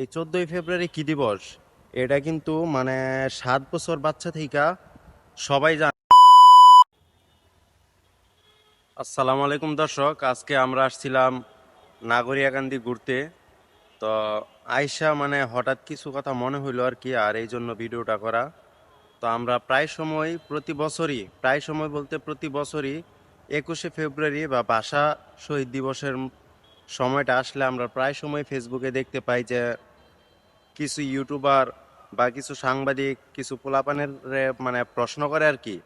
এই 14ই ফেব্রুয়ারি কি দিবস? এটা কিন্তু মানে 7 বছর বাচ্চা থেকে সবাই জানে। আসসালামু আলাইকুম দর্শক, আজকে আমরা আসছিলাম নাগরিয়াকান্দি ঘুরতে। তো আয়শা মানে হঠাৎ কিছু কথা মনে হইলো আর কি, আর এই জন্য ভিডিওটা করা। তো আমরা প্রায় সময় বলতে প্রতি বছরই 21শে ফেব্রুয়ারি বা ভাষা শহীদ দিবসের সময়টা আসলে আমরা প্রায় সময় ফেসবুকে দেখতে পাই যে কিছু ইউটিউবার বা কিছু সাংবাদিক কিছু পোলাপানের মানে প্রশ্ন করে আর কি,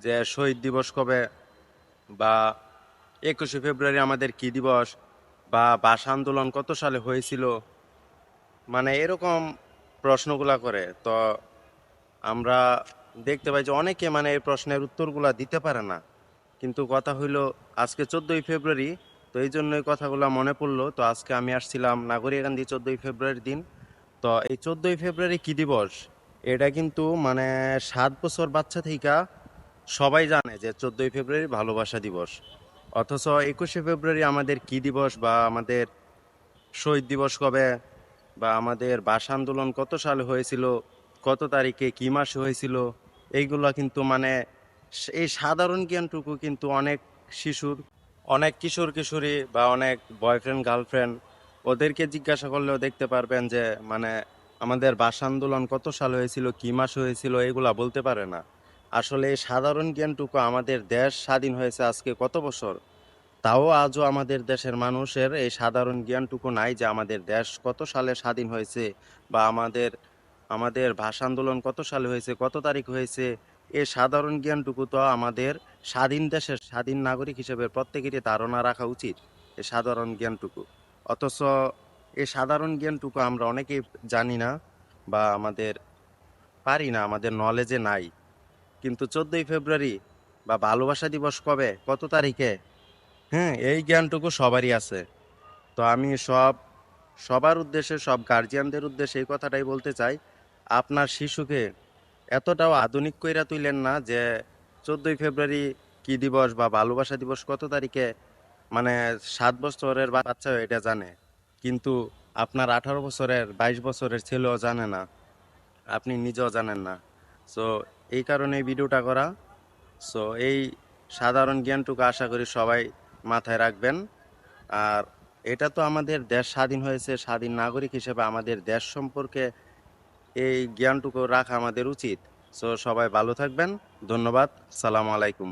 যে শহীদ দিবস কবে, বা 21শে ফেব্রুয়ারি আমাদের কি দিবস, বা ভাষা আন্দোলন কত সালে হয়েছিল, মানে এরকম প্রশ্নগুলা করে। তো আমরা দেখতে পাই যে অনেকে মানে এই প্রশ্নের উত্তরগুলা দিতে পারে না। কিন্তু কথা হইলো আজকে 14ই ফেব্রুয়ারি, তো এই জন্যই কথাগুলো মনে পড়লো। তো আজকে আমি আসছিলাম নাগরিকান্দি 14ই ফেব্রুয়ারির দিন। তো এই 14ই ফেব্রুয়ারি কি দিবস? এটা কিন্তু মানে 7 বছর বাচ্চা থেকে সবাই জানে যে 14ই ফেব্রুয়ারি ভালোবাসা দিবস। অথচ 21শে ফেব্রুয়ারি আমাদের কি দিবস, বা আমাদের শহীদ দিবস কবে, বা আমাদের ভাষা আন্দোলন কত সালে হয়েছিল, কত তারিখে কি মাসে হয়েছিল, এইগুলা কিন্তু মানে এই সাধারণ জ্ঞানটুকু কিন্তু শিশুর অনেক কিশোর কিশোরী বা অনেক বয়ফ্রেন্ড গার্লফ্রেন্ড ওদেরকে জিজ্ঞাসা করলেও দেখতে পারবেন যে মানে আমাদের ভাষা আন্দোলন কত সাল হয়েছিল, কি মাস হয়েছিল, এগুলা বলতে পারে না। আসলে এই সাধারণ জ্ঞানটুকু, আমাদের দেশ স্বাধীন হয়েছে আজকে কত বছর, তাও আজও আমাদের দেশের মানুষের এই সাধারণ জ্ঞানটুকু নাই যে আমাদের দেশ কত সালে স্বাধীন হয়েছে, বা আমাদের আমাদের ভাষা আন্দোলন কত সালে হয়েছে, কত তারিখ হয়েছে। এই সাধারণ জ্ঞানটুকু তো আমাদের স্বাধীন দেশের স্বাধীন নাগরিক হিসেবে প্রত্যেকেরই ধারণা রাখা উচিত, এই সাধারণ জ্ঞানটুকু। অথচ এই সাধারণ জ্ঞানটুকু আমরা অনেকেই জানি না, বা আমাদের পারি না, আমাদের নলেজে নাই। কিন্তু 14ই ফেব্রুয়ারি বা ভালোবাসা দিবস কবে, কত তারিখে, হ্যাঁ, এই জ্ঞানটুকু সবারই আছে। তো আমি সবার উদ্দেশ্যে, সব গার্জিয়ানদের উদ্দেশ্যে এই কথাটাই বলতে চাই, আপনার শিশুকে এতটাও আধুনিক কইরা তুইলেন না যে 14ই ফেব্রুয়ারি কি দিবস বা ভালোবাসা দিবস কত তারিখে মানে 7 বছরের বাচ্চা এটা জানে, কিন্তু আপনার 18 বছরের 22 বছরের ছেলেও জানে না, আপনি নিজেও জানেন না। সো এই কারণে এই ভিডিওটা করা। সো এই সাধারণ জ্ঞানটুকু আশা করি সবাই মাথায় রাখবেন। আর এটা তো আমাদের দেশ স্বাধীন হয়েছে, স্বাধীন নাগরিক হিসেবে আমাদের দেশ সম্পর্কে এই জ্ঞানটুকু রাখা আমাদের উচিত। সো সবাই ভালো থাকবেন। ধন্যবাদ। সালাম আলাইকুম।